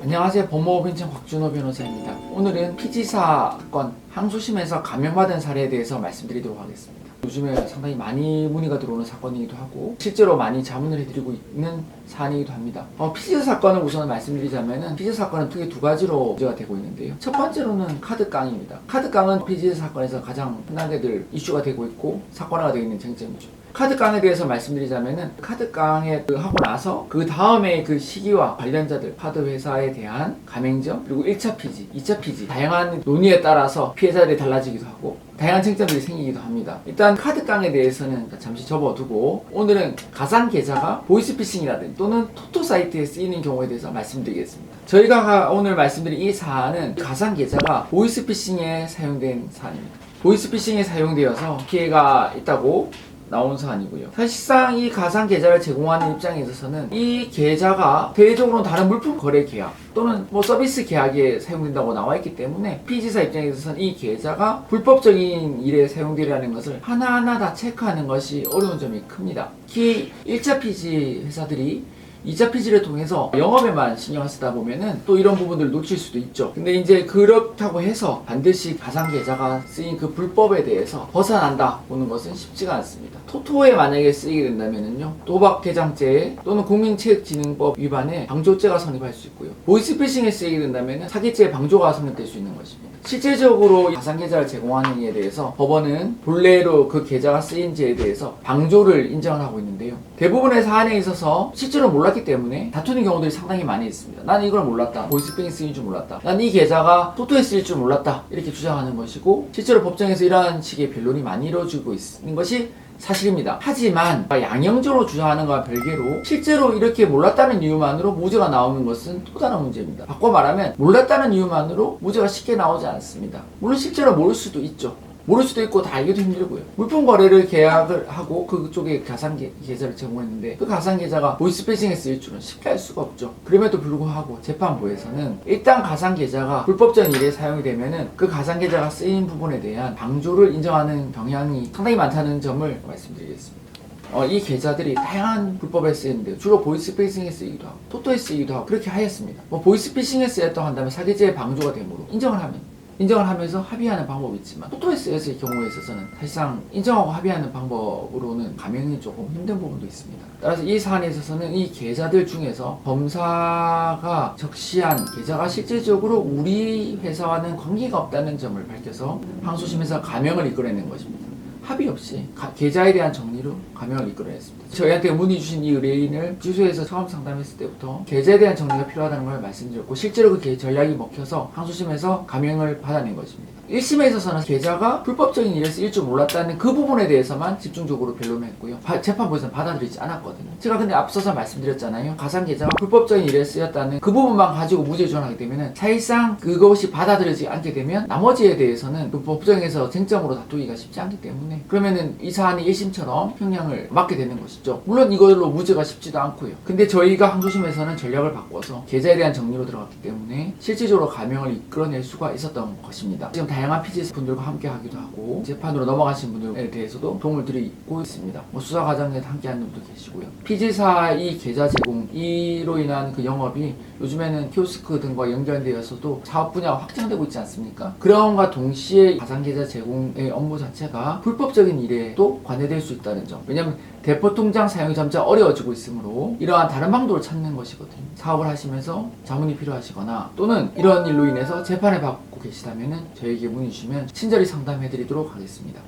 안녕하세요. 법무법인청 곽준호 변호사입니다. 오늘은 피지 사건 항소심에서 감형받은 사례에 대해서 말씀드리도록 하겠습니다. 요즘에 상당히 많이 문의가 들어오는 사건이기도 하고 실제로 많이 자문을 해드리고 있는 사안이기도 합니다. 피지 사건을 우선 말씀드리자면은 피지 사건은 크게 두 가지로 문제가 되고 있는데요. 첫 번째로는 카드깡입니다. 카드깡은 피지 사건에서 가장 흔하게들 이슈가 되고 있고 사건화가 되어 있는 쟁점이죠. 카드깡에 대해서 말씀드리자면은 카드깡에 하고 나서 그 다음에 그 시기와 관련자들 카드 회사에 대한 가맹점 그리고 1차 피지, 2차 피지 다양한 논의에 따라서 피해자들이 달라지기도 하고 다양한 쟁점들이 생기기도 합니다. 일단 카드깡에 대해서는 잠시 접어두고 오늘은 가상 계좌가 보이스피싱이라든지 또는 토토 사이트에 쓰이는 경우에 대해서 말씀드리겠습니다. 저희가 오늘 말씀드린 이 사안은 가상 계좌가 보이스피싱에 사용된 사안입니다. 보이스피싱에 사용되어서 피해가 있다고 나온 사안이고요. 사실상 이 가상 계좌를 제공하는 입장에 있어서는 이 계좌가 대외적으로는 다른 물품 거래 계약 또는 서비스 계약에 사용된다고 나와 있기 때문에 피지사 입장에 있어서는 이 계좌가 불법적인 일에 사용되려는 것을 하나하나 다 체크하는 것이 어려운 점이 큽니다. 특히 1차 피지 회사들이 2차 피지를 통해서 영업에만 신경을 쓰다 보면은 또 이런 부분들을 놓칠 수도 있죠. 근데 이제 그렇다고 해서 반드시 가상 계좌가 쓰인 그 불법에 대해서 벗어난다 보는 것은 쉽지가 않습니다. 토토에 만약에 쓰이게 된다면은요, 도박 개장죄 또는 국민체육진흥법 위반에 방조죄가 성립할 수 있고요. 보이스피싱에 쓰이게 된다면은 사기죄 방조가 성립될 수 있는 것입니다. 실제적으로 가상 계좌를 제공하는 이에 대해서 법원은 본래로 그 계좌가 쓰인지에 대해서 방조를 인정을 하고 있는데요. 대부분의 사안에 있어서 실제로 몰랐기 때문에 다투는 경우들이 상당히 많이 있습니다. 나는 이걸 몰랐다. 보이스피싱에 쓰인 줄 몰랐다. 난 이 계좌가 토토에 쓰일 줄 몰랐다. 이렇게 주장하는 것이고 실제로 법정에서 이러한 식의 변론이 많이 이루어지고 있는 것이 사실입니다. 하지만 양형적으로 주장하는 것과 별개로 실제로 이렇게 몰랐다는 이유만으로 무죄가 나오는 것은 또 다른 문제입니다. 바꿔 말하면 몰랐다는 이유만으로 무죄가 쉽게 나오지 않습니다. 물론 실제로 모를 수도 있죠. 모를 수도 있고 다 알기도 힘들고요. 물품 거래를 계약을 하고 그쪽에 가상 계좌를 제공했는데 그 가상 계좌가 보이스피싱에 쓰일 줄은 쉽게 알 수가 없죠. 그럼에도 불구하고 재판부에서는 일단 가상 계좌가 불법적인 일에 사용이 되면은 그 가상 계좌가 쓰인 부분에 대한 방조를 인정하는 경향이 상당히 많다는 점을 말씀드리겠습니다. 이 계좌들이 다양한 불법에 쓰이는데 주로 보이스피싱에 쓰이기도 하고 토토에 쓰이기도 하고 그렇게 하였습니다. 보이스피싱에 쓰였다고 한다면 사기죄의 방조가 되므로 인정을 하면서 합의하는 방법이 있지만 토토에 쓰였을 경우에 있어서는 사실상 인정하고 합의하는 방법으로는 감형이 조금 힘든 부분도 있습니다. 따라서 이 사안에 있어서는 이 계좌들 중에서 검사가 적시한 계좌가 실질적으로 우리 회사와는 관계가 없다는 점을 밝혀서 항소심에서 감형을 이끌어낸 것입니다. 합의 없이 계좌에 대한 정리로 감형을 이끌어냈습니다. 저희한테 문의 주신 이 의뢰인을 주소에서 처음 상담했을 때부터 계좌에 대한 정리가 필요하다는 걸 말씀드렸고 실제로 그 전략이 먹혀서 항소심에서 감형을 받아낸 것입니다. 1심에 있어서는 계좌가 불법적인 일에 쓰일 줄 몰랐다는 그 부분에 대해서만 집중적으로 변론을 했고요. 재판부에서는 받아들이지 않았거든요. 제가 근데 앞서서 말씀드렸잖아요. 가상 계좌가 불법적인 일에 쓰였다는 그 부분만 가지고 무죄 주장하게 되면은 사실상 그것이 받아들이지 않게 되면 나머지에 대해서는 그 법정에서 쟁점으로 다투기가 쉽지 않기 때문에 그러면은 이 사안이 1심처럼 형량을 맞게 되는 것이죠. 물론 이걸로 무죄가 쉽지도 않고요. 근데 저희가 항소심에서는 전략을 바꿔서 계좌에 대한 정리로 들어갔기 때문에 실질적으로 감형을 이끌어낼 수가 있었던 것입니다. 지금 다양한 피지 분들과 함께 하기도 하고 재판으로 넘어가신 분들에 대해서도 도움을 드리고 있습니다. 수사 과정에 함께하는 분도 계시고요. 피지사 이 계좌 제공 이로 인한 그 영업이 요즘에는 키오스크 등과 연결되어서도 사업 분야가 확장되고 있지 않습니까? 그런과 동시에 가상 계좌 제공의 업무 자체가 불법적인 일에 또 관여될 수 있다는 점. 왜냐하면 대포통장 사용이 점차 어려워지고 있으므로 이러한 다른 방도를 찾는 것이거든요. 사업을 하시면서 자문이 필요하시거나 또는 이런 일로 인해서 재판을 받고 계시다면 저에게 문의 주시면 친절히 상담해 드리도록 하겠습니다.